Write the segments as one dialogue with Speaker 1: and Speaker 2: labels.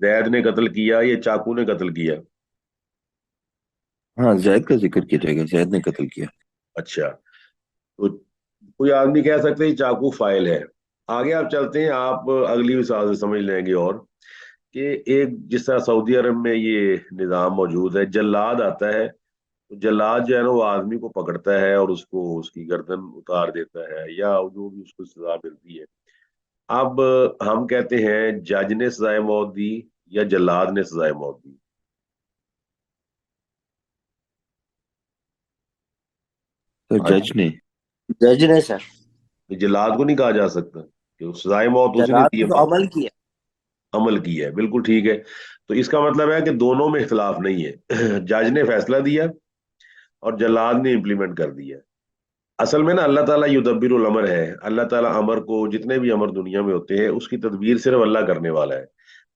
Speaker 1: زید نے قتل کیا یا چاقو نے قتل کیا؟
Speaker 2: ہاں زید کا ذکر کیا جائے گا، زید نے قتل کیا۔
Speaker 1: اچھا، تو کوئی آدمی کہہ سکتے ہیں چاقو فائل ہے۔ آگے آپ چلتے ہیں، آپ اگلی مثال سے سمجھ لیں گے اور کہ ایک جس طرح سعودی عرب میں یہ نظام موجود ہے، جلاد آتا ہے تو جلاد جو ہے نا وہ آدمی کو پکڑتا ہے اور اس کو اس کی گردن اتار دیتا ہے یا جو بھی اس کو سزا ملتی ہے۔ اب ہم کہتے ہیں جج نے سزائے موت دی یا جلاد نے سزائے موت دی؟
Speaker 2: تو
Speaker 1: ہاں
Speaker 2: جج
Speaker 1: جی،
Speaker 2: نے۔
Speaker 3: جج نے سر،
Speaker 1: جلاد کو نہیں کہا جا سکتا کہ سزائے موت اسی نے
Speaker 3: جلاد
Speaker 1: دی
Speaker 3: نے
Speaker 1: ہے،
Speaker 3: تو عمل کیا۔
Speaker 1: عمل کی ہے، بالکل ٹھیک ہے۔ تو اس کا مطلب ہے کہ دونوں میں اختلاف نہیں ہے، جج نے فیصلہ دیا اور جلاد نے امپلیمنٹ کر دیا۔ اصل میں نا اللہ تعالیٰ یدبر الامر ہے، اللہ تعالیٰ امر کو، جتنے بھی امر دنیا میں ہوتے ہیں اس کی تدبیر صرف اللہ کرنے والا ہے۔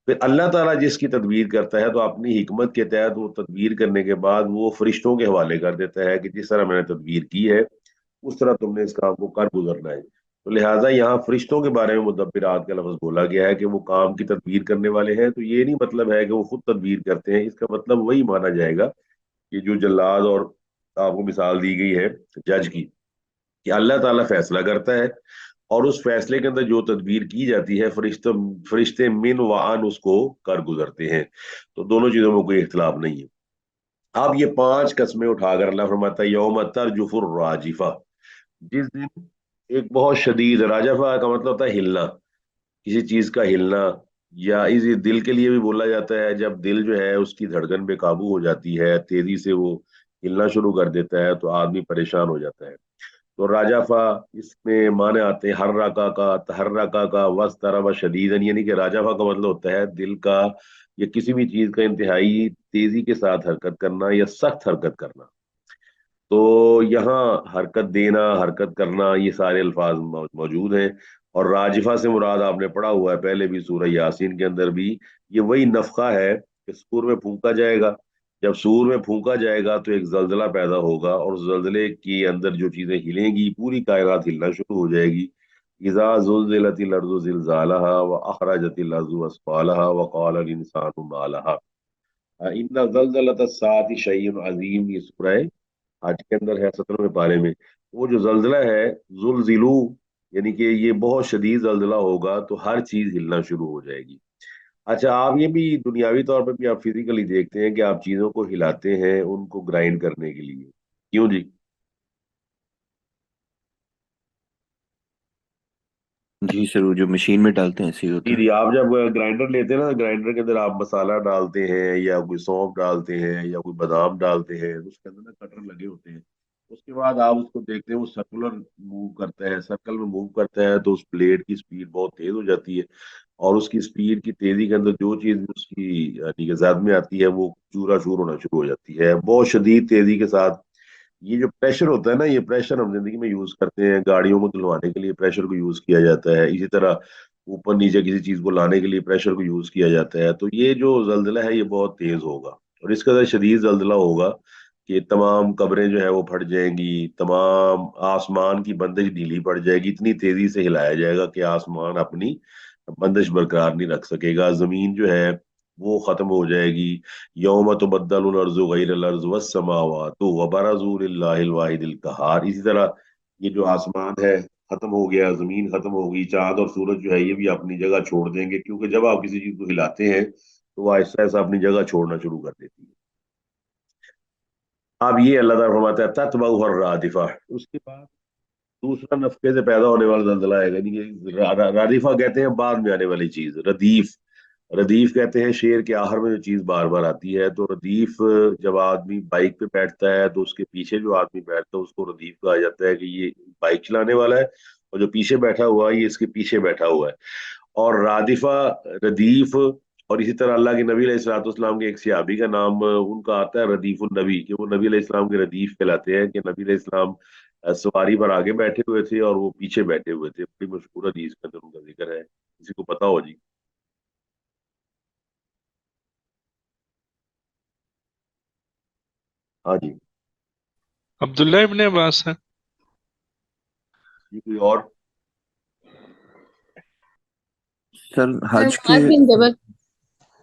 Speaker 1: پھر اللہ تعالیٰ جس کی تدبیر کرتا ہے تو اپنی حکمت کے تحت وہ تدبیر کرنے کے بعد وہ فرشتوں کے حوالے کر دیتا ہے کہ جس طرح میں نے تدبیر کی ہے اس طرح تم نے اس کام کو کر گزرنا ہے۔ تو لہٰذا یہاں فرشتوں کے بارے میں مدبرات کا لفظ بولا گیا ہے کہ وہ کام کی تدبیر کرنے والے ہیں، تو یہ نہیں مطلب ہے کہ وہ خود تدبیر کرتے ہیں، اس کا مطلب وہی مانا جائے گا کہ جو جلاد اور آپ کو مثال دی گئی ہے جج کی، کہ اللہ تعالیٰ فیصلہ کرتا ہے اور اس فیصلے کے اندر جو تدبیر کی جاتی ہے فرشتے من و عن اس کو کر گزرتے ہیں۔ تو دونوں چیزوں میں کوئی اختلاف نہیں ہے۔ اب یہ 5 قسمیں اٹھا کر اللہ فرماتا ہے یوم ترجف الراجفہ، جس دن ایک بہت شدید، راجفہ کا مطلب ہوتا ہے ہلنا، کسی چیز کا ہلنا، یا اسی دل کے لیے بھی بولا جاتا ہے جب دل جو ہے اس کی دھڑکن بے قابو ہو جاتی ہے، تیزی سے وہ ہلنا شروع کر دیتا ہے تو آدمی پریشان ہو جاتا ہے۔ تو راجافا اس میں معنی آتے ہیں ہر کا تحرکا کا وس طرب شدیدن، یعنی کہ راجافا کا مطلب ہوتا ہے دل کا یا کسی بھی چیز کا انتہائی تیزی کے ساتھ حرکت کرنا یا سخت حرکت کرنا۔ تو یہاں حرکت دینا، حرکت کرنا، یہ سارے الفاظ موجود ہیں۔ اور راجفہ سے مراد آپ نے پڑھا ہوا ہے پہلے بھی سورہ یاسین کے اندر بھی، یہ وہی نفخہ ہے کہ سور میں پھونکا جائے گا۔ جب سور میں پھونکا جائے گا تو ایک زلزلہ پیدا ہوگا اور اس زلزلے کے اندر جو چیزیں ہلیں گی پوری کائنات ہلنا شروع ہو جائے گی۔ اذا زلزلت الارض زلزالها واخرجت الارض اثقالها وقال الانسان ما لها ان زلزلۃ الساعۃ شیء عظیم، یہ سورہ حج کے اندر ہے 17ویں پارے میں۔ وہ جو زلزلہ ہے زلزلو، یعنی کہ یہ بہت شدید زلزلہ ہوگا تو ہر چیز ہلنا شروع ہو جائے گی۔ اچھا، آپ یہ بھی دنیاوی طور پہ بھی آپ فزیکلی دیکھتے ہیں کہ آپ چیزوں کو ہلاتے ہیں ان کو گرائنڈ کرنے کے لیے، کیوں جی؟
Speaker 2: جی سر، وہ جو مشین میں ڈالتے ہیں ایسے ہی
Speaker 1: جی
Speaker 2: ہوتا
Speaker 1: جی، آپ جب گرائنڈر لیتے ہیں نا، گرائنڈر کے اندر آپ مسالہ ڈالتے ہیں یا کوئی سونف ڈالتے ہیں یا کوئی بادام ڈالتے ہیں، اس کے اندر نا کٹر لگے ہوتے ہیں۔ اس کے بعد آپ اس کو دیکھتے ہیں وہ سرکولر موو کرتا ہے، سرکل میں موو کرتا ہے تو اس بلیڈ کی سپیڈ بہت تیز ہو جاتی ہے، اور اس کی سپیڈ کی تیزی کے اندر جو چیز اس کی یعنی کہ زد میں آتی ہے وہ چورا چور ہونا شروع ہو جاتی ہے بہت شدید تیزی کے ساتھ۔ یہ جو پریشر ہوتا ہے نا، یہ پریشر ہم زندگی میں یوز کرتے ہیں، گاڑیوں کو دھلوانے کے لیے پریشر کو یوز کیا جاتا ہے، اسی طرح اوپر نیچے کسی چیز کو لانے کے لیے پریشر کو یوز کیا جاتا ہے۔ تو یہ جو زلزلہ ہے یہ بہت تیز ہوگا اور اس کا شدید زلزلہ ہوگا کہ تمام قبریں جو ہے وہ پھٹ جائیں گی، تمام آسمان کی بندش ڈھیلی پڑ جائے گی، اتنی تیزی سے ہلایا جائے گا کہ آسمان اپنی بندش برقرار نہیں رکھ سکے گا، زمین جو ہے وہ ختم ہو جائے گی۔ یوم تبدل الارض غیر الارض والسماوات وبرزوا للہ الواحد القہار، اسی طرح یہ جو آسمان ہے ختم ہو گیا، زمین ختم ہو گئی، چاند اور سورج جو ہے یہ بھی اپنی جگہ چھوڑ دیں گے، کیونکہ جب آپ کسی چیز کو ہلاتے ہیں تو وہ آہستہ آہستہ اپنی جگہ چھوڑنا شروع کر دیتی ہے۔ اب یہ اللہ تعالیٰ فرماتا ہے تتبعها الرادفہ، اس کے بعد دوسرا نفقے سے پیدا ہونے والا زلزلہ ہے، یعنی کہ رادفہ کہتے ہیں بعد میں آنے والی چیز، ردیف، ردیف کہتے ہیں شیر کے آخر میں جو چیز بار بار آتی ہے۔ تو ردیف جب آدمی بائک پہ بیٹھتا ہے تو اس کے پیچھے جو آدمی بیٹھتا ہے اس کو ردیف کہا جاتا ہے کہ یہ بائک چلانے والا ہے اور جو پیچھے بیٹھا ہوا ہے یہ اس کے پیچھے بیٹھا ہوا ہے۔ اور رادفہ، ردیف، اور اسی طرح اللہ کے نبی علیہ الصلوۃ والسلام کے ایک صحابی کا نام ان کا آتا ہے ردیف النبی، کہ وہ نبی علیہ السلام کے ردیف کہلاتے ہیں، کہ نبی علیہ السلام سواری پر آگے بیٹھے ہوئے تھے اور وہ پیچھے بیٹھے ہوئے تھے، بڑی مشہور حدیث کے اندر ان کا ذکر ہے، کسی کو پتا ہو جی؟ ہاں جی،
Speaker 4: عبداللہ ابن عباس ہے۔
Speaker 1: جی کوئی اور؟
Speaker 2: سر حج کے
Speaker 5: معاذ بن جبل۔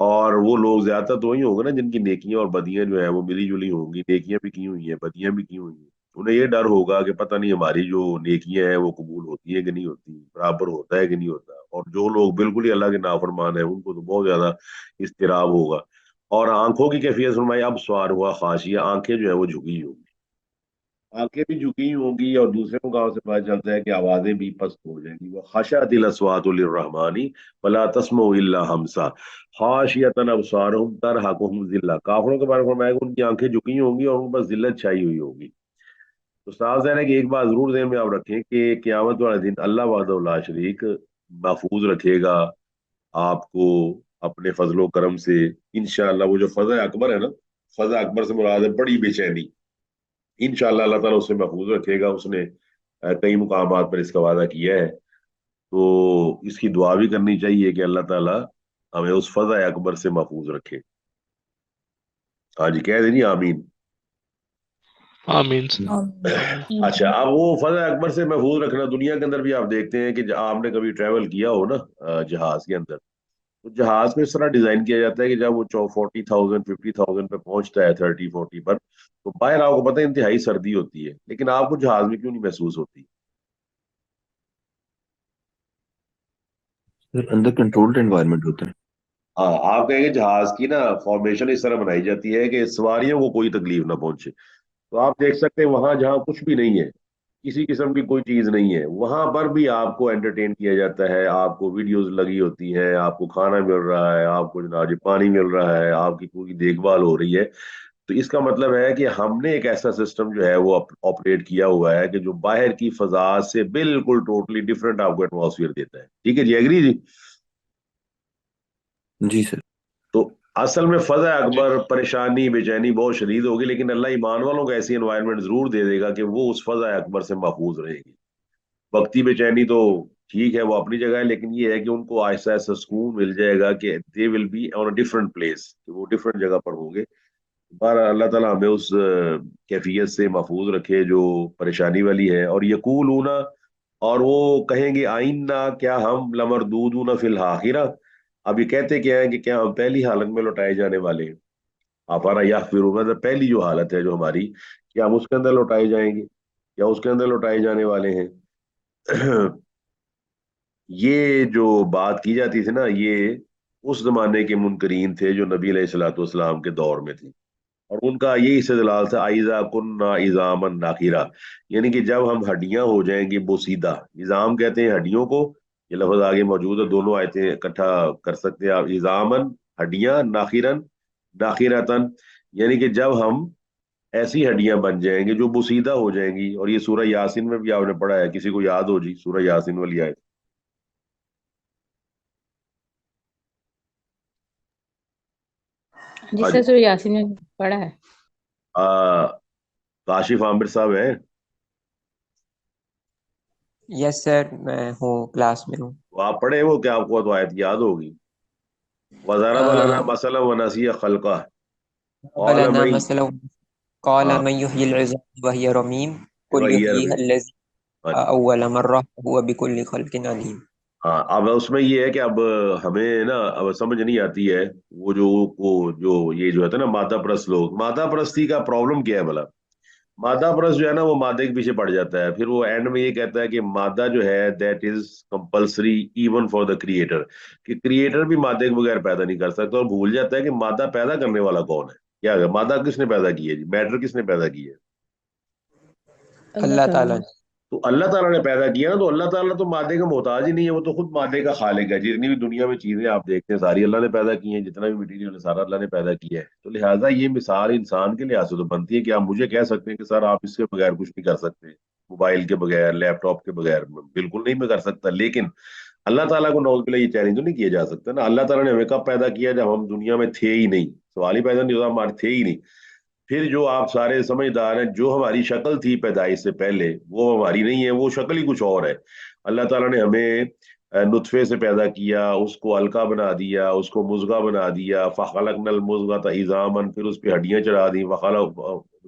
Speaker 1: اور وہ لوگ زیادہ تو وہی ہوں گے نا جن کی نیکیاں اور بدیاں جو ہیں وہ ملی جلی ہوں گی، نیکیاں بھی کی ہوئی ہیں بدیاں بھی کی ہوئی ہیں، انہیں یہ ڈر ہوگا کہ پتہ نہیں ہماری جو نیکیاں ہیں وہ قبول ہوتی ہیں کہ نہیں ہوتی، برابر ہوتا ہے کہ نہیں ہوتا، اور جو لوگ بالکل ہی اللہ کے نافرمان ہیں ان کو تو بہت زیادہ اضطراب ہوگا۔ اور آنکھوں کی کیفیت فرمائی، اب سوار ہوا خاشیہ، آنکھیں جو ہیں وہ جھکی ہوں گی، آنکھیں بھی جھکی ہوں گی، اور دوسرے مقام سے پتہ چلتا ہے کہ آوازیں بھی پست ہو جائیں گی، وہ خشعت الاصوات للرحمن فلا تسمع الا ہمسا خاشعۃ ابصارهم ترهقهم ذلہ، کافروں کے بارے میں فرمایا کہ ان کی آنکھیں جھکی ہوں گی اور ان پر ذلت چھائی ہوئی ہوگی۔ تو صاف ظاہر ہے کہ ایک بات ضرور ذہن میں آپ رکھیں کہ قیامت والے دن اللہ وحدہ لا شریک محفوظ رکھے گا آپ کو اپنے فضل و کرم سے، انشاءاللہ۔ وہ جو فضل اکبر ہے نا، فضل اکبر سے مراد ہے بڑی بے چینی، انشاءاللہ اللہ تعالیٰ اسے محفوظ رکھے گا۔ اس نے کئی مقامات پر اس کا وعدہ کیا ہے، تو اس کی دعا بھی کرنی چاہیے کہ اللہ تعالیٰ ہمیں اس فضل اکبر سے محفوظ رکھے۔ ہاں جی، کہہ دیں آمین۔
Speaker 4: آمین سر۔
Speaker 1: اچھا، اب وہ فضل اکبر سے محفوظ رکھنا، دنیا کے اندر بھی آپ دیکھتے ہیں کہ آپ نے کبھی ٹریول کیا ہو نا جہاز کے اندر، تو جہاز کو اس طرح ڈیزائن کیا جاتا ہے کہ جب وہ 40,000 50,000 پہ پہنچتا ہے، 30 40 پر، تو باہر آپ کو پتہ ہے انتہائی سردی ہوتی ہے، لیکن آپ کو جہاز میں کیوں نہیں محسوس ہوتی؟
Speaker 2: سر اندر کنٹرولڈ انوائرمنٹ ہوتا ہے۔
Speaker 1: ہاں، آپ کہیں گے جہاز کی نا فارمیشن اس طرح بنائی جاتی ہے کہ سواریوں کو کوئی تکلیف نہ پہنچے، تو آپ دیکھ سکتے ہیں وہاں جہاں کچھ بھی نہیں ہے، کسی قسم کی کوئی چیز نہیں ہے، وہاں پر بھی آپ کو انٹرٹین کیا جاتا ہے، آپ کو ویڈیوز لگی ہوتی ہیں، آپ کو کھانا مل رہا ہے، آپ کو جناب جی پانی مل رہا ہے، آپ کی پوری دیکھ بھال ہو رہی ہے۔ تو اس کا مطلب ہے کہ ہم نے ایک ایسا سسٹم جو ہے وہ آپریٹ کیا ہوا ہے کہ جو باہر کی فضا سے بالکل ٹوٹلی ڈفرینٹ آپ کو ایٹماسفیئر دیتا ہے۔ ٹھیک ہے جی، ایگری جی؟
Speaker 2: جی سر۔
Speaker 1: تو اصل میں فضا
Speaker 4: جی
Speaker 1: اکبر پریشانی بے چینی بہت شدید ہوگی، لیکن اللہ ایمان والوں کو ایسی انوائرمنٹ ضرور دے دے گا کہ وہ اس فضا اکبر سے محفوظ رہے گی۔ وقتی بے چینی تو ٹھیک ہے، وہ اپنی جگہ ہے، لیکن یہ ہے کہ ان کو آہستہ آہستہ سکون مل جائے گا کہ they will be on a different place, کہ وہ ڈفرنٹ جگہ پر ہوں گے۔ بہرحال اللہ تعالیٰ ہمیں اس کیفیت سے محفوظ رکھے جو پریشانی والی ہے۔ اور یقولون، اور وہ کہیں گے آئینہ، کیا ہم لمردودون فی الآخرہ، اب یہ کہتے کیا ہے کہ کیا ہم پہلی حالت میں لوٹائے جانے والے ہیں؟ افارا یغفرون، مطلب پہلی جو حالت ہے جو ہماری، کیا ہم اس کے اندر لوٹائے جائیں گے، کیا اس کے اندر لوٹائے جانے والے ہیں؟ یہ جو بات کی جاتی تھی نا، یہ اس زمانے کے منکرین تھے جو نبی علیہ الصلوۃ والسلام کے دور میں تھی، اور ان کا یہی استدلال تھا ایذا کننا عظاما نخرا، یعنی کہ جب ہم ہڈیاں ہو جائیں گے بوسیدہ، عظام کہتے ہیں ہڈیوں کو، یہ لفظ آگے موجود ہے، دونوں آیتیں اکٹھا کر سکتے ہیں آپ، عظامن ہڈیاں، ناخرن ناخرتن، یعنی کہ جب ہم ایسی ہڈیاں بن جائیں گے جو بوسیدہ ہو جائیں گی، اور یہ سورہ یاسین میں بھی آپ نے پڑھا ہے، کسی کو یاد ہو جی سورہ یاسین والی آیت؟
Speaker 5: جی
Speaker 1: آج
Speaker 5: سر، سورہ یاسین میں پڑھا ہے۔
Speaker 1: کاشف عامر صاحب ہیں؟
Speaker 6: یس سر، میں ہوں، کلاس میں ہوں۔
Speaker 1: وہ آپ پڑھے وہ کیا آپ کو تو آیت یاد ہوگی؟ وَضَرَبَ لَنَا مَثَلًا وَنَسِيَ خَلْقَهُ قَالَ
Speaker 6: بلنا
Speaker 1: مَن
Speaker 6: مثلا قال
Speaker 1: ہاں
Speaker 6: من يحيي العظام وهي رميم قل
Speaker 1: وَهِيَ
Speaker 6: يحييها
Speaker 1: رَمِيمٌ،
Speaker 6: الذي
Speaker 1: ہاں جی،
Speaker 6: أول مرة وهو بكل خلق عليم۔
Speaker 1: ہاں اب اس میں یہ ہے کہ اب ہمیں نا اب سمجھ نہیں آتی ہے، وہ جو یہ جو ہے نا مادہ پرست لوگ، مادہ پرستی کا پرابلم کیا ہے بھلا؟ مادہ پرست جو ہے نا وہ مادے کے پیچھے پڑ جاتا ہے، پھر وہ اینڈ میں یہ کہتا ہے کہ مادہ جو ہے that is compulsory even for the creator, کہ کریٹر بھی مادے کے بغیر پیدا نہیں کر سکتا، اور بھول جاتا ہے کہ مادہ پیدا کرنے والا کون ہے، کیا ہے مادہ کس نے پیدا کی ہے جی، میٹر کس نے پیدا کی ہے؟
Speaker 5: اللہ
Speaker 6: اللہ
Speaker 5: تعالیٰ
Speaker 6: تعالیٰ۔
Speaker 5: نے۔
Speaker 1: تو اللہ تعالیٰ نے پیدا کیا نا، تو اللہ تعالیٰ تو مادے کا محتاج ہی نہیں ہے، وہ تو خود مادے کا خالق ہے، جتنی بھی دنیا میں چیزیں آپ دیکھتے ہیں ساری اللہ نے پیدا کی ہیں، جتنا بھی مٹیریل ہے سارا اللہ نے پیدا کیا ہے، تو لہٰذا یہ مثال انسان کے لحاظ سے تو بنتی ہے کہ آپ مجھے کہہ سکتے ہیں کہ سر آپ اس کے بغیر کچھ نہیں کر سکتے، موبائل کے بغیر، لیپ ٹاپ کے بغیر، بالکل نہیں میں کر سکتا، لیکن اللہ تعالیٰ کو نعوذ باللہ یہ چیلنج تو نہیں کیا جا سکتا نا، اللہ تعالیٰ نے ہمیں کب پیدا کیا؟ جب ہم دنیا میں تھے ہی نہیں، سوال ہی پیدا نہیں ہوتا، ہمارے تھے ہی نہیں، پھر جو آپ سارے سمجھدار ہیں، جو ہماری شکل تھی پیدائش سے پہلے وہ ہماری نہیں ہے، وہ شکل ہی کچھ اور ہے، اللہ تعالیٰ نے ہمیں نطفے سے پیدا کیا، اس کو علقہ بنا دیا، اس کو مضغہ بنا دیا، فخلقنا المضغۃ عظاما، پھر اس پہ ہڈیاں چڑھا دی، وخلق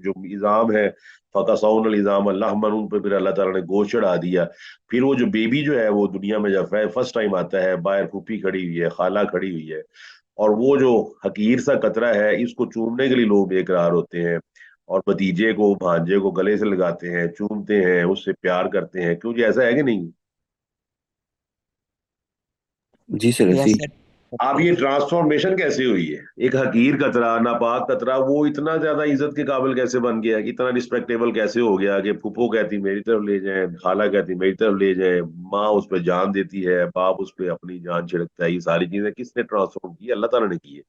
Speaker 1: جو عظام ہے فکسونا العظام لحما، ان پہ پھر اللہ تعالیٰ نے گوشت چڑھا دیا، پھر وہ جو بیبی جو ہے وہ دنیا میں جب فرسٹ ٹائم آتا ہے، باہر پھوپھی کھڑی ہوئی ہے، خالہ کھڑی ہوئی ہے، اور وہ جو حقیر سا قطرہ ہے اس کو چومنے کے لیے لوگ بے قرار ہوتے ہیں اور بھتیجے کو بھانجے کو گلے سے لگاتے ہیں، چومتے ہیں، اس سے پیار کرتے ہیں. کیوں جی ایسا ہے کہ نہیں؟
Speaker 2: جی سر ایسے
Speaker 6: یس
Speaker 2: ہی.
Speaker 6: سر.
Speaker 1: اب یہ ٹرانسفارمیشن کیسے ہوئی ہے؟ ایک حقیر قطرہ، ناپاک قطرہ، وہ اتنا زیادہ عزت کے قابل کیسے بن گیا، اتنا رسپیکٹیبل کیسے ہو گیا کہ پھپھو کہتی میری طرف لے جائیں، خالہ کہتی میری طرف لے جائیں، ماں اس پہ جان دیتی ہے، باپ اس پہ اپنی جان چھڑکتا ہے. یہ ساری چیزیں کس نے ٹرانسفارم کی؟ اللہ تعالیٰ نے کی ہے.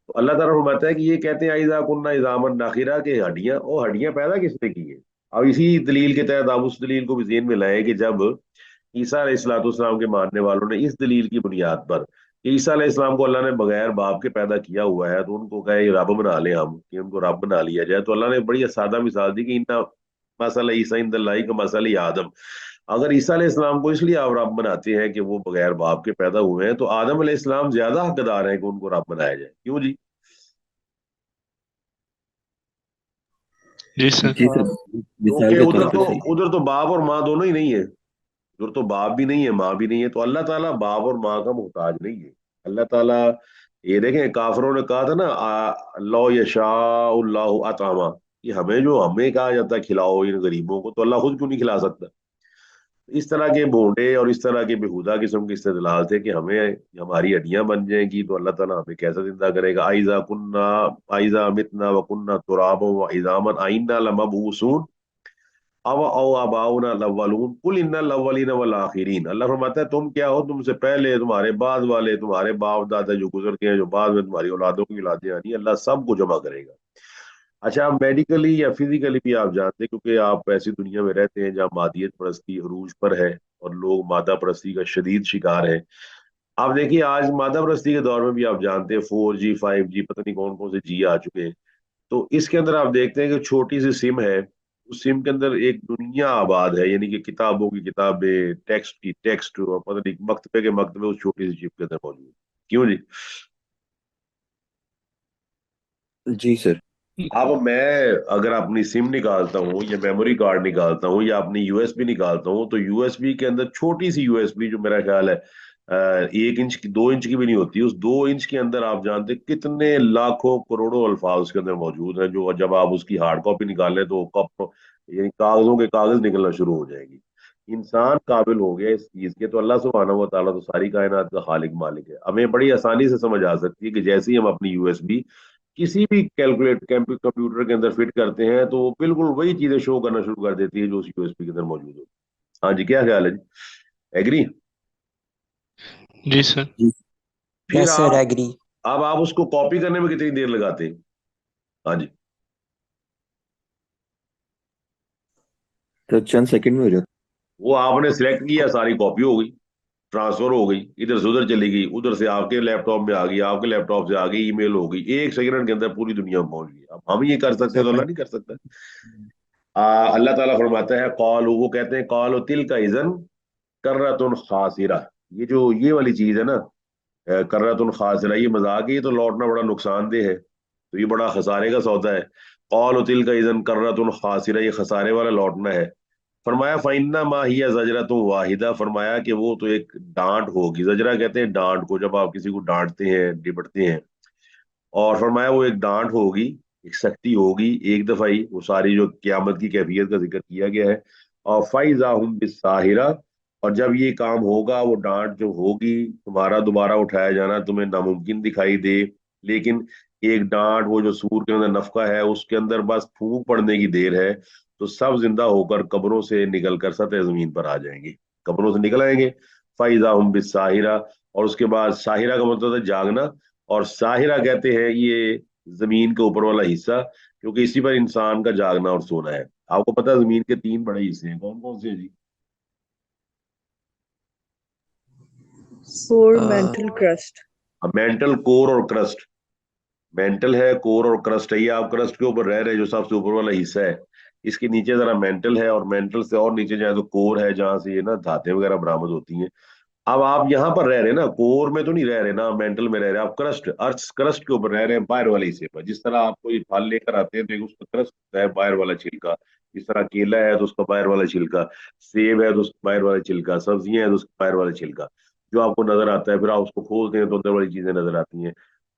Speaker 1: تو اللہ تعالیٰ فرماتا ہے کہ یہ کہتے ہیں ایزا کننا اذامن ناخرہ کہ ہڈیاں، وہ ہڈیاں پیدا کس نے کی ہیں؟ اب اسی دلیل کے تحت آپ اس دلیل کو بھی ذہن میں لائیں کہ جب عیسیٰ علیہ الصلوۃ والسلام کے ماننے والوں نے اس دلیل کی بنیاد پر کہ عیسیٰ علیہ السلام کو اللہ نے بغیر باپ کے پیدا کیا ہوا ہے تو ان کو کہے رب بنا لیں ہم، کہ ان کو رب بنا لیا جائے، تو اللہ نے بڑی سادہ مثال دی کہ ان مسئلہ عیسیٰ عند اللہ کا مسئلہ آدم. اگر عیسیٰ علیہ السلام کو اس لیے آپ رب بناتے ہیں کہ وہ بغیر باپ کے پیدا ہوئے ہیں، تو آدم علیہ السلام زیادہ حقدار ہیں کہ ان کو رب بنایا جائے. کیوں جی؟
Speaker 4: جی سر.
Speaker 2: جی سر مثال
Speaker 1: کیونکہ
Speaker 2: کے
Speaker 1: ادھر
Speaker 2: طور پہ
Speaker 1: تو
Speaker 2: صحیح.
Speaker 1: ادھر تو باپ اور ماں دونوں ہی نہیں ہے. ادھر تو باپ بھی نہیں ہے ماں بھی نہیں ہے، تو اللہ تعالیٰ باپ اور ماں کا محتاج نہیں ہے. اللہ تعالیٰ یہ دیکھیں کافروں نے کہا تھا نا لو یشاء اللہ اطعما، کہ ہمیں کہا جاتا ہے کھلاؤ ان غریبوں کو، تو اللہ خود کیوں نہیں کھلا سکتا؟ اس طرح کے بھونڈے اور اس طرح کے بےہودہ قسم کے استدلال تھے کہ ہمیں ہماری ہڈیاں بن جائیں گی تو اللہ تعالیٰ ہمیں کیسا زندہ کرے گا. آئزا متنا وکننا ترابا وعظاما آئنا لمبعوثون او آباؤنا الاولون قل ان الاولین والآخرین. اللہ فرماتا ہے تم کیا ہو، تم سے پہلے تمہارے بعد والے، تمہارے باپ دادا جو گزر گئے ہیں، جو بعد میں تمہاری اولادوں کی اولادیں آنی، اللہ سب کو جمع کرے گا. اچھا آپ میڈیکلی یا فزیکلی بھی آپ جانتے ہیں، کیونکہ آپ ایسی دنیا میں رہتے ہیں جہاں مادیت پرستی عروج پر ہے اور لوگ مادہ پرستی کا شدید شکار ہے. آپ دیکھیے آج مادہ پرستی کے دور میں بھی آپ جانتے ہیں 4G 5G پتہ نہیں کون کون سے جی آ چکے ہیں. تو اس کے اندر آپ دیکھتے ہیں کہ چھوٹی سی سم ہے، اس سم کے اندر ایک دنیا آباد ہے، یعنی کہ کتابوں کی کتابیں، ٹیکسٹ کی ٹیکسٹ، اور پتہ نہیں مکتبے کے مکتبے اس چھوٹی سی چپ کے اندر موجود ہیں. کیوں جی؟
Speaker 2: جی سر.
Speaker 1: اب میں اگر اپنی سم نکالتا ہوں یا میموری کارڈ نکالتا ہوں یا اپنی یو ایس بی نکالتا ہوں، تو یو ایس بی کے اندر چھوٹی سی یو ایس بی جو میرا خیال ہے 1 انچ کی 2 انچ کی بھی نہیں ہوتی، اس 2 انچ کے اندر آپ جانتے کتنے لاکھوں کروڑوں الفاظ اس کے اندر موجود ہیں، جو جب آپ اس کی ہارڈ کاپی نکالیں تو یعنی کاغذوں کے کاغذ نکلنا شروع ہو جائے گی. انسان قابل ہو گیا اس چیز کے، تو اللہ سبحانہ و تعالیٰ تو ساری کائنات کا خالق مالک ہے. ہمیں بڑی آسانی سے سمجھ آ سکتی ہے کہ جیسے ہی ہم اپنی یو ایس بی کسی بھی کمپیوٹر کے اندر فٹ کرتے ہیں تو وہ بالکل وہی چیزیں شو کرنا شروع کر دیتی ہے جو اس یو ایس پی کے اندر موجود ہوتی ہے. ہاں جی کیا خیال ہے جی؟ ایگری؟
Speaker 4: جی سر.
Speaker 1: پھر
Speaker 6: یس سر ایگری.
Speaker 1: اب آپ اس کو کاپی کرنے میں کتنی دیر لگاتے ہیں؟ ہاں جی
Speaker 2: تو چند سیکنڈ میں ہو جاتا.
Speaker 1: وہ آپ نے سلیکٹ کیا، ساری کاپی ہو گئی، ٹرانسفر ہو گئی، ادھر سے ادھر چلی گئی، ادھر سے آپ کے لیپ ٹاپ میں آ گئی، آپ کے لیپ ٹاپ سے آ گئی، ای میل ہو گئی، 1 سیکنڈ کے اندر پوری دنیا میں پہنچ گئی. اب ہم یہ کر سکتے ہیں تو اللہ نہیں کر سکتا. اللہ تعالیٰ فرماتا ہے قالوا، وہ کہتے ہیں قالوا تلک اذن کرۃ خاسرہ، یہ والی چیز ہے نا کرۃ خاسرہ، یہ مذاق ہے، یہ تو لوٹنا بڑا نقصان دہ ہے، تو یہ بڑا خسارے کا سودا ہے. قالوا تلک اذن کرۃ خاسرہ، یہ خسارے والا لوٹنا ہے. فرمایا فإنما ہی زجرۃ واحدہ، فرمایا کہ وہ تو ایک ڈانٹ ہوگی. زجرہ کہتے ہیں ڈانٹ کو، جب آپ کسی کو ڈانٹتے ہیں ڈپٹتے ہیں. اور فرمایا وہ ایک ڈانٹ ہوگی، ایک سختی ہوگی ایک دفعہ ہی، وہ ساری جو قیامت کی کیفیت کا ذکر کیا گیا ہے. اور فَإِذَا هُمْ بِالسَّاهِرَةِ، اور جب یہ کام ہوگا، وہ ڈانٹ جو ہوگی، تمہارا دوبارہ اٹھایا جانا تمہیں ناممکن دکھائی دے، لیکن ایک ڈانٹ وہ جو سور کے اندر نفخہ ہے اس کے اندر بس پھونک پڑنے کی دیر ہے، تو سب زندہ ہو کر قبروں سے نکل کر سطح زمین پر آ جائیں گے، قبروں سے نکل آئیں گے. فَإِذَا هُمْ بِالسَّاهِرَةِ، اور اس کے بعد ساحرہ کا مطلب ہے جاگنا، اور ساحرہ کہتے ہیں یہ زمین کے اوپر والا حصہ، کیونکہ اسی پر انسان کا جاگنا اور سونا ہے. آپ کو پتا ہے زمین کے 3 بڑے حصے ہیں، کون کون سے ہیں جی؟
Speaker 3: Core, mental, crust.
Speaker 1: مینٹل، کور اور کرسٹ. مینٹل ہے، کور اور کرسٹ ہے. یہ آپ کرسٹ کے اوپر رہ رہے جو سب سے اوپر والا حصہ ہے، اس کے نیچے ذرا مینٹل ہے، اور مینٹل سے اور نیچے جائے تو کور ہے، جہاں سے یہ نا دھاتیں وغیرہ برآمد ہوتی ہیں. اب آپ یہاں پر رہ رہے ہیں نا، کور میں تو نہیں رہ رہے نا، مینٹل میں رہ رہے ہیں آپ، کرسٹ ارتھ کرسٹ کے اوپر رہ رہے ہیں، باہر والے حصے پر. جس طرح آپ کو یہ پھل لے کر آتے ہیں تو ایک اس کا کرسٹ ہوتا ہے، باہر والا چھلکا. جس طرح کیلا ہے تو اس کا باہر والا چھلکا، سیب ہے تو اس کا باہر والا چھلکا، سبزیاں ہیں تو اس کا باہر والا چھلکا جو آپ کو نظر آتا ہے. پھر آپ اس کو کھولتے ہیں تو اندر والی چیزیں نظر آتی ہیں.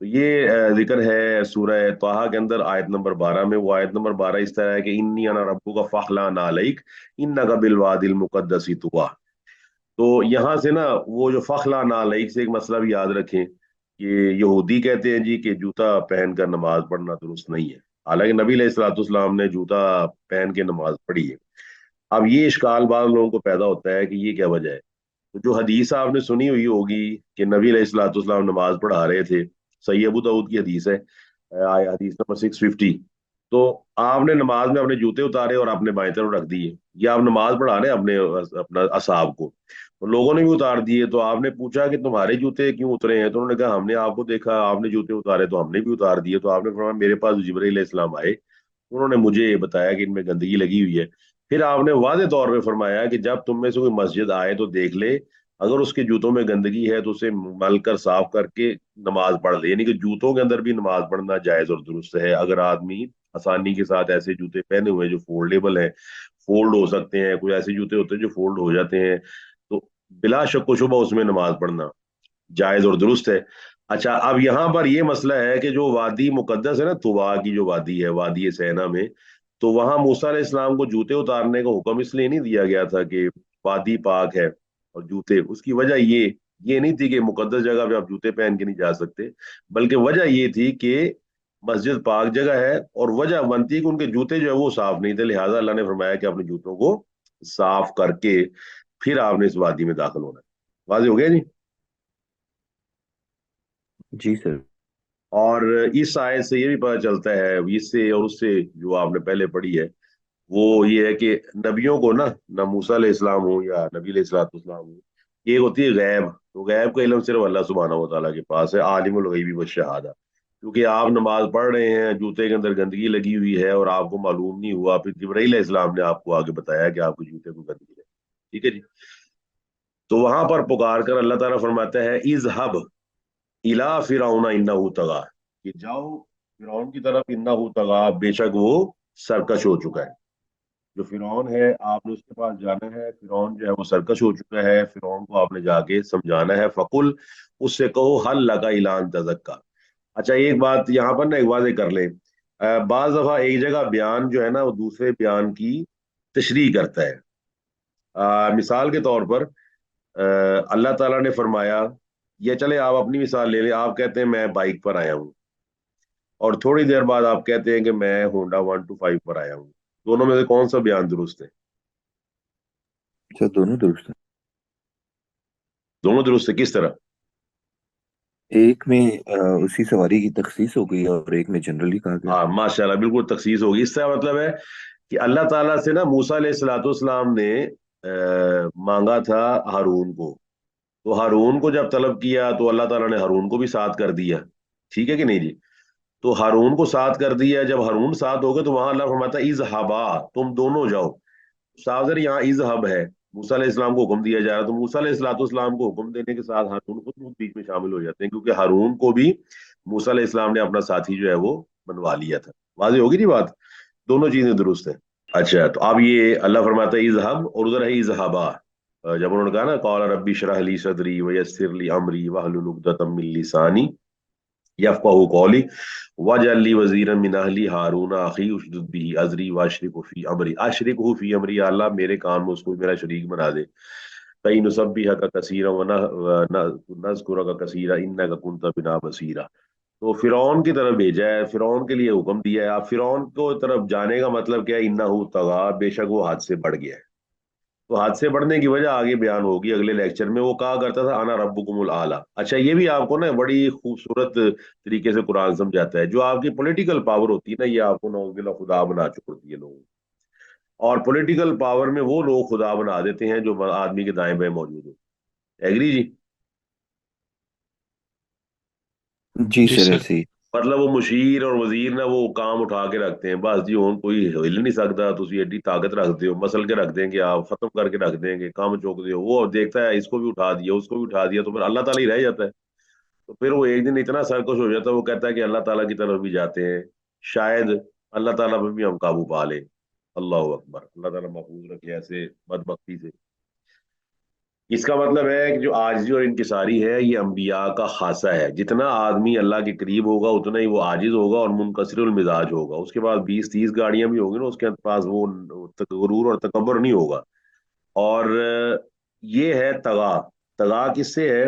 Speaker 1: تو یہ ذکر ہے سورہ طٰہٰ کے اندر آیت نمبر 12 میں. وہ آیت نمبر 12 اس طرح ہے کہ انی انا ربک فاخلع علیک انک بالوادی المقدس طویٰ. تو یہاں سے نا وہ جو فخلا نعلیک سے ایک مسئلہ بھی یاد رکھیں کہ یہودی کہتے ہیں جی کہ جوتا پہن کر نماز پڑھنا درست نہیں ہے، حالانکہ نبی علیہ الصلوۃ والسلام نے جوتا پہن کے نماز پڑھی ہے. اب یہ اشکال بعض لوگوں کو پیدا ہوتا ہے کہ یہ کیا وجہ ہے. تو جو حدیث آپ نے سنی ہوئی ہوگی کہ نبی علیہ الصلوۃ والسلام نماز پڑھا رہے تھے، صحیح ابو داؤد کی حدیث ہے، حدیث نمبر 650. تو آپ نے نماز میں اپنے جوتے اتارے اور اپنے بائیں طرف رکھ دیے، یا آپ نماز پڑھا رہے ہیں اپنا اصحاب کو، تو لوگوں نے بھی اتار دیے. تو آپ نے پوچھا کہ تمہارے جوتے کیوں اترے ہیں؟ تو انہوں نے کہا ہم نے آپ کو دیکھا آپ نے جوتے اتارے تو ہم نے بھی اتار دیے. تو آپ نے فرمایا میرے پاس جبرائیل علیہ السلام آئے، انہوں نے مجھے یہ بتایا کہ ان میں گندگی لگی ہوئی ہے. پھر آپ نے واضح طور پہ فرمایا کہ جب تم میں سے کوئی مسجد آئے تو دیکھ لے، اگر اس کے جوتوں میں گندگی ہے تو اسے مل کر صاف کر کے نماز پڑھ لے. یعنی کہ جوتوں کے اندر بھی نماز پڑھنا جائز اور درست ہے اگر آدمی آسانی کے ساتھ ایسے جوتے پہنے ہوئے ہیں جو فولڈیبل ہیں، فولڈ ہو سکتے ہیں. کوئی ایسے جوتے ہوتے ہیں جو فولڈ ہو جاتے ہیں، تو بلا شک و شبہ اس میں نماز پڑھنا جائز اور درست ہے. اچھا، اب یہاں پر یہ مسئلہ ہے کہ جو وادی مقدس ہے نا، طویٰ کی جو وادی ہے، وادی سینا میں، تو وہاں موسیٰ علیہ السلام کو جوتے اتارنے کا حکم اس لیے نہیں دیا گیا تھا کہ وادی پاک ہے اور جوتے. اس کی وجہ یہ نہیں تھی کہ مقدس جگہ پہ آپ جوتے پہن کے نہیں جا سکتے، بلکہ وجہ یہ تھی کہ مسجد پاک جگہ ہے، اور وجہ بنتی کہ ان کے جوتے جو ہے وہ صاف نہیں تھے. لہٰذا اللہ نے فرمایا کہ اپنے جوتوں کو صاف کر کے پھر آپ نے اس وادی میں داخل ہونا ہے. واضح ہو گیا جی؟
Speaker 2: جی سر.
Speaker 1: اور اس آیت سے یہ بھی پتہ چلتا ہے، اس سے اور اس سے جو آپ نے پہلے پڑھی ہے، وہ یہ ہے کہ نبیوں کو نہ موسیٰ علیہ السلام ہو یا نبی علیہ السلام ہو، یہ ہوتی ہے غیب. تو غیب کا علم صرف اللہ سبحانہ و تعالیٰ کے پاس ہے، عالم الغیب والشہادہ. کیونکہ آپ نماز پڑھ رہے ہیں، جوتے کے اندر گندگی لگی ہوئی ہے اور آپ کو معلوم نہیں ہوا، پھر جبرائیل علیہ السلام نے آپ کو آگے بتایا کہ آپ کے جوتے کو گندگی ہے. ٹھیک ہے جی؟ تو وہاں پر پکار کر اللہ تعالیٰ فرماتا ہے اذهب الا فرعون انہ طغی، کہ جاؤ فرعون کی طرف، انہ طغی، بے شک وہ سرکش ہو چکا ہے. جو فرعون ہے آپ نے اس کے پاس جانا ہے، فرعون جو ہے وہ سرکش ہو چکا ہے، فرعون کو آپ نے جا کے سمجھانا ہے. فقل، اس سے کہو، حل لگا الا ان تزکا. اچھا، ایک بات یہاں پر ایک واضح کر لیں، بعض دفعہ ایک جگہ بیان جو ہے نا وہ دوسرے بیان کی تشریح کرتا ہے. مثال کے طور پر اللہ تعالیٰ نے فرمایا، یا چلے آپ اپنی مثال لے لیں، آپ کہتے ہیں میں بائک پر آیا ہوں، اور تھوڑی دیر بعد آپ کہتے ہیں کہ میں ہونڈا 125 پر آیا ہوں. دونوں میں سے کون سا بیان درست ہے؟
Speaker 2: سر دونوں درست ہیں.
Speaker 1: دونوں درست ہے، کس طرح؟
Speaker 2: ایک میں اسی سواری کی تخصیص ہو گئی اور ایک میں جنرلی کہا گیا.
Speaker 1: ہاں ماشاء اللہ، بالکل تخصیص ہوگی. اس کا مطلب ہے کہ اللہ تعالیٰ سے نا موسیٰ علیہ الصلوۃ والسلام نے مانگا تھا ہارون کو، تو ہارون کو جب طلب کیا تو اللہ تعالیٰ نے ہارون کو بھی ساتھ کر دیا. ٹھیک ہے کہ نہیں جی؟ تو ہارون کو ساتھ کر دیا. جب ہارون ساتھ ہو گئے تو وہاں اللہ فرماتا ہے اذهبا، تم دونوں جاؤ. ساظر یہاں اذهب ہے، موسیٰ علیہ السلام کو حکم دیا جا رہا ہے، تو موسیٰ علیہ الصلوۃ والسلام کو حکم دینے کے ساتھ ہارون خود بیچ میں شامل ہو جاتے ہیں، کیونکہ ہارون کو بھی موسیٰ علیہ السلام نے اپنا ساتھی جو ہے وہ بنوا لیا تھا. واضح ہوگی جی بات؟ دونوں چیزیں درست ہیں. اچھا، تو اب یہ اللہ فرماتا ہے اذهب، اور ادھر ہے اذهبا. جب انہوں نے کہا نا قال ربی اشرح لی صدری ویسر لی امری واحلل عقدۃ من لسانی یفقهوا قولی واجعل لی وزیرا من اہلی ہارون اخی اشدد به ازری واشرکه فی امری. اشرکه فی امری، یا اللہ میرے کام میں اس کو میرا شریک بنا دے. کئی نسبحک کثیرا ونذکرک کثیرا انک کنت بنا بصیرا. تو فرعون کی طرف بھیجا ہے، فرعون کے لیے حکم دیا ہے. آپ فرعون کو طرف جانے کا مطلب کیا ہے؟ انہ طغی، بے شک وہ حد سے بڑھ گیا ہے. تو حد سے بڑھنے کی وجہ آگے بیان ہوگی اگلے لیکچر میں. وہ کہا کرتا تھا انا ربکم الاعلی. اچھا، یہ بھی آپ کو نا بڑی خوبصورت طریقے سے قرآن سمجھاتا ہے. جو آپ کی پولیٹیکل پاور ہوتی ہے نا، یہ آپ کو نعوذ باللہ خدا بنا چھوڑتی ہے لوگوں کو. اور پولیٹیکل پاور میں وہ لوگ خدا بنا دیتے ہیں جو آدمی کے دائیں بائیں موجود ہو. ایگری جی؟
Speaker 2: جی
Speaker 4: جی
Speaker 2: سر
Speaker 4: سر.
Speaker 2: ایسے ہی.
Speaker 1: مطلب وہ مشیر اور وزیر نا وہ کام اٹھا کے رکھتے ہیں، بس جی ہوں کوئی ہل نہیں سکتا، تو ایڈی طاقت رکھتے ہو، مسل کے رکھ دیں گے، آپ ختم کر کے رکھ دیں گے، کام چوک دے. وہ دیکھتا ہے اس کو بھی اٹھا دیا اس کو بھی اٹھا دیا، تو پھر اللہ تعالیٰ ہی رہ جاتا ہے. تو پھر وہ ایک دن اتنا سرکش ہو جاتا ہے، وہ کہتا ہے کہ اللہ تعالیٰ کی طرف بھی جاتے ہیں، شاید اللہ تعالیٰ پہ بھی ہم قابو پا لیں. اللہ اکبر، اللہ تعالیٰ محفوظ رکھے ایسے بدبختی سے. اس کا مطلب ہے کہ جو عاجزی اور انکساری ہے یہ انبیاء کا خاصہ ہے. جتنا آدمی اللہ کے قریب ہوگا اتنا ہی وہ عاجز ہوگا اور منکسر المزاج ہوگا. اس کے بعد 20-30 گاڑیاں بھی ہوگی نا اس کے پاس وہ غرور اور تکبر نہیں ہوگا. اور یہ ہے تغا. تغا کس سے ہے؟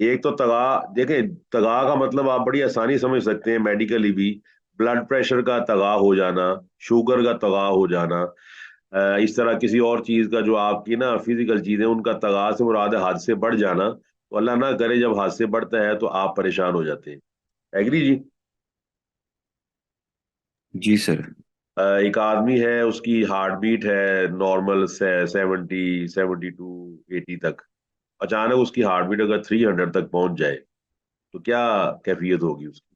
Speaker 1: ایک تو تغا دیکھیں، تغا کا مطلب آپ بڑی آسانی سمجھ سکتے ہیں میڈیکلی بھی. بلڈ پریشر کا تغا ہو جانا، شوگر کا تغا ہو جانا، اس طرح کسی اور چیز کا جو آپ کی نا فزیکل چیزیں ان کا تغا سے مراد ہے حد سے بڑھ جانا. تو اللہ نہ کرے جب حد سے بڑھتا ہے تو آپ پریشان ہو جاتے ہیں. ایگری جی؟
Speaker 2: جی سر.
Speaker 1: ایک آدمی ہے اس کی ہارٹ بیٹ ہے نارمل 72 80 تک، اچانک اس کی ہارٹ بیٹ اگر 300 تک پہنچ جائے تو کیا کیفیت ہوگی اس کی؟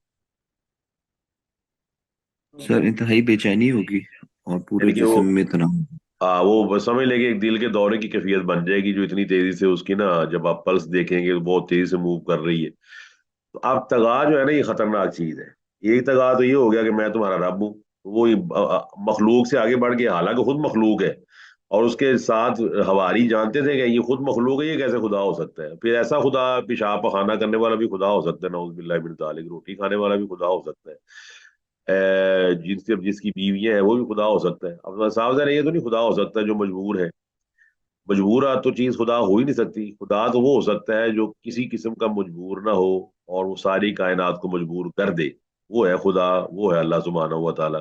Speaker 2: سر انتہائی بے چینی ہوگی اور پورے
Speaker 1: یعنی کہ وہ
Speaker 2: جسم میں تناؤ.
Speaker 1: وہ سمجھ لیں کہ ایک دل کے دورے کی کیفیت بن جائے گی جو اتنی تیزی سے اس کی نا جب آپ پلس دیکھیں گے بہت تیزی سے موو کر رہی ہے. تو اب تغا جو ہے نا یہ خطرناک چیز ہے. ایک تغا تو یہ ہو گیا کہ میں تمہارا رب ہوں، وہ مخلوق سے آگے بڑھ کے حالانکہ خود مخلوق ہے اور اس کے ساتھ ہواری جانتے تھے کہ یہ خود مخلوق ہے، یہ کیسے خدا ہو سکتا ہے؟ پھر ایسا خدا پیشاب پخانہ کرنے والا بھی خدا ہو سکتا ہے، نعوذ باللہ من ذالک، روٹی کھانے والا بھی خدا ہو سکتا ہے، جس کی بیویاں ہیں وہ بھی خدا ہو سکتا ہے. اب صاف ظاہر ہے یہ تو نہیں خدا ہو سکتا جو مجبور ہے. مجبور تو چیز خدا ہو ہی نہیں سکتی. خدا تو وہ ہو سکتا ہے جو کسی قسم کا مجبور نہ ہو اور وہ ساری کائنات کو مجبور کر دے. وہ ہے خدا، وہ ہے اللہ سبحانہ و تعالیٰ.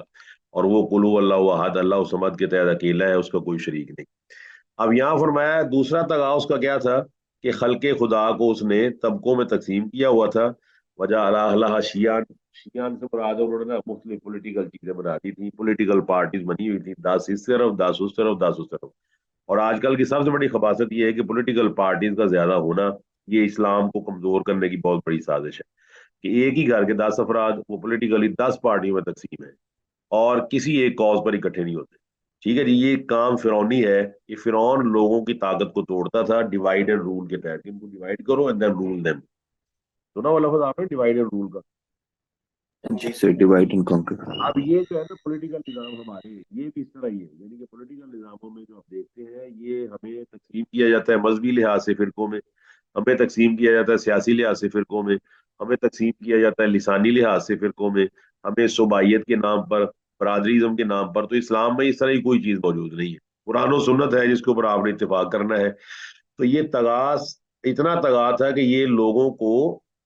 Speaker 1: اور وہ قل هو اللہ احد، اللہ الصمد کے تحت اکیلا ہے، اس کا کوئی شریک نہیں. اب یہاں فرمایا دوسرا تغا اس کا کیا تھا کہ خلق خدا کو اس نے طبقوں میں تقسیم کیا ہوا تھا. وجہ اللہ شیعان، شیعان سے مراد انہوں نے نا مختلف پولیٹیکل چیزیں بنا دی تھیں، پولیٹیکل پارٹیز بنی ہوئی تھیں، 10 اس طرف 10 اس طرف 10 اس طرف. اور آج کل کی سب سے بڑی خباثت یہ ہے کہ پولیٹیکل پارٹیز کا زیادہ ہونا یہ اسلام کو کمزور کرنے کی بہت بڑی سازش ہے. کہ ایک ہی گھر کے 10 افراد وہ پولیٹیکلی 10 پارٹیوں میں تقسیم ہے اور کسی ایک کاز پر اکٹھے نہیں ہوتے. ٹھیک ہے جی، یہ کام فرعونی ہے. کہ فرعون لوگوں کی طاقت کو توڑتا تھا ڈیوائڈ اینڈ رول کے تحت، ان کو ڈیوائڈ کرو اینڈ دین رول دیم. سنا وہ لفظ آپ نے ڈیوائڈ اینڈ رول کا؟
Speaker 2: جی سر، ڈیوائڈ اینڈ کنکر.
Speaker 1: اب یہ جو ہے نا پولیٹیکل نظام ہمارے یہ بھی اس طرح ہی ہے. یعنی کہ پولیٹیکل نظاموں میں جو آپ دیکھتے ہیں یہ ہمیں تقسیم کیا جاتا ہے مذہبی لحاظ سے فرقوں میں، ہمیں تقسیم کیا جاتا ہے سیاسی لحاظ سے فرقوں میں، ہمیں تقسیم کیا جاتا ہے لسانی لحاظ سے فرقوں میں، ہمیں صوبائیت کے نام پر، برادریزم کے نام پر. تو اسلام میں اس طرح کی کوئی چیز موجود نہیں ہے. قرآن و سنت ہے جس کے اوپر آپ نے اتفاق کرنا ہے. تو یہ تغاز اتنا تغا تھا کہ یہ لوگوں کو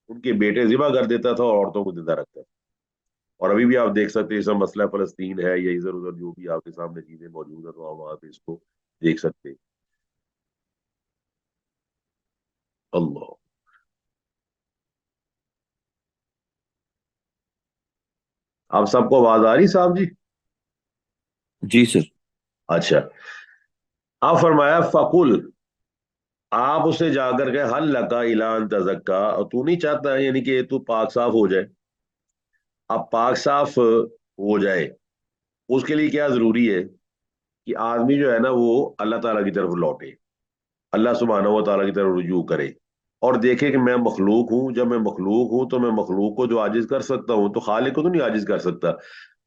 Speaker 1: ان کے بیٹے ذبح کر دیتا تھا اور عورتوں کو زندہ رکھتا تھا. اور ابھی بھی آپ دیکھ سکتے ہیں اس میں مسئلہ فلسطین ہے یا ادھر ادھر جو بھی آپ کے سامنے چیزیں موجود ہیں تو آپ وہاں پہ اس کو دیکھ سکتے ہیں. اللہ. آپ سب کو آواز آ رہی صاحب جی؟
Speaker 2: جی سر.
Speaker 1: اچھا. آپ فرمایا فقل، آپ اسے جا کر کے حل لکا اعلان تزکا، اور تو نہیں چاہتا یعنی کہ تو پاک صاف ہو جائے. اب پاک صاف ہو جائے اس کے لیے کیا ضروری ہے کہ آدمی جو ہے نا وہ اللہ تعالیٰ کی طرف لوٹے، اللہ سبحانہ و تعالیٰ کی طرف رجوع کرے اور دیکھے کہ میں مخلوق ہوں. جب میں مخلوق ہوں تو میں مخلوق کو جو عاجز کر سکتا ہوں تو خالق کو تو نہیں عاجز کر سکتا.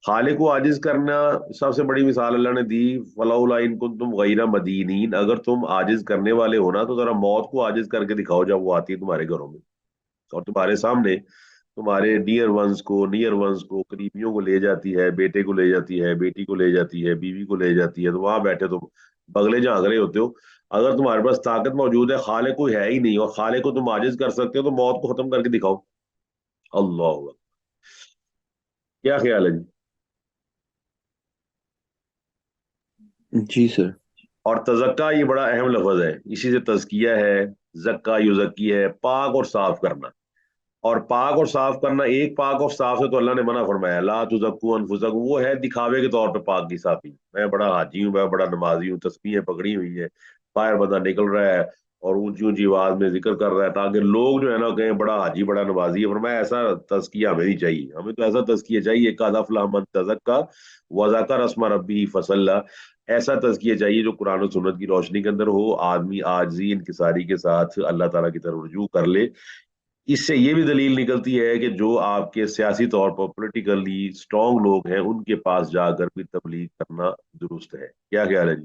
Speaker 1: خالق کو عاجز کرنا سب سے بڑی مثال اللہ نے دی، فلولا ان کنتم غیر مدینین، اگر تم عاجز کرنے والے ہو نا تو ذرا موت کو عاجز کر کے دکھاؤ جب وہ آتی ہے تمہارے گھروں میں اور تمہارے سامنے تمہارے نیئر ونس کو قریبیوں کو لے جاتی ہے، بیٹے کو لے جاتی ہے، بیٹی کو لے جاتی ہے، بیوی کو لے جاتی ہے. تو وہاں بیٹھے تم بغلے جھانک رہے ہوتے ہو. اگر تمہارے پاس طاقت موجود ہے، خالق کوئی ہے ہی نہیں اور خالق کو تم عاجز کر سکتے ہو تو موت کو ختم کر کے دکھاؤ. اللہ اکبر. کیا خیال ہے جی؟
Speaker 2: جی سر.
Speaker 1: اور تزکا یہ بڑا اہم لفظ ہے، اسی سے تزکیہ ہے، زکا یزکی ہے، پاک اور صاف کرنا. اور پاک اور صاف کرنا، ایک پاک اور صاف سے تو اللہ نے منع فرمایا لا تزکو انفسکم، وہ ہے دکھاوے کے طور پہ پاک کی صافی. میں بڑا حاجی ہوں، میں بڑا نمازی ہوں، تسبیحیں پکڑی ہوئی ہیں، باہر بندہ نکل رہا ہے اور اونچی اونچی آواز میں ذکر کر رہا ہے تاکہ لوگ جو ہے نا کہیں بڑا حاجی بڑا نمازی ہے. فرمایا ایسا تزکیہ ہمیں نہیں چاہیے. ہمیں تو ایسا تزکیہ چاہیے قد افلح من تزکا وذکر اسم ربہ فصلی. ایسا تزکیہ چاہیے جو قرآن و سنت کی روشنی کے اندر ہو، آدمی عاجزی انکساری کے ساتھ اللہ تعالیٰ کی طرف رجوع کر لے. اس سے یہ بھی دلیل نکلتی ہے کہ جو آپ کے سیاسی طور پر پولیٹیکلی اسٹرانگ لوگ ہیں ان کے پاس جا کر بھی تبلیغ کرنا درست ہے. کیا خیال ہے جی؟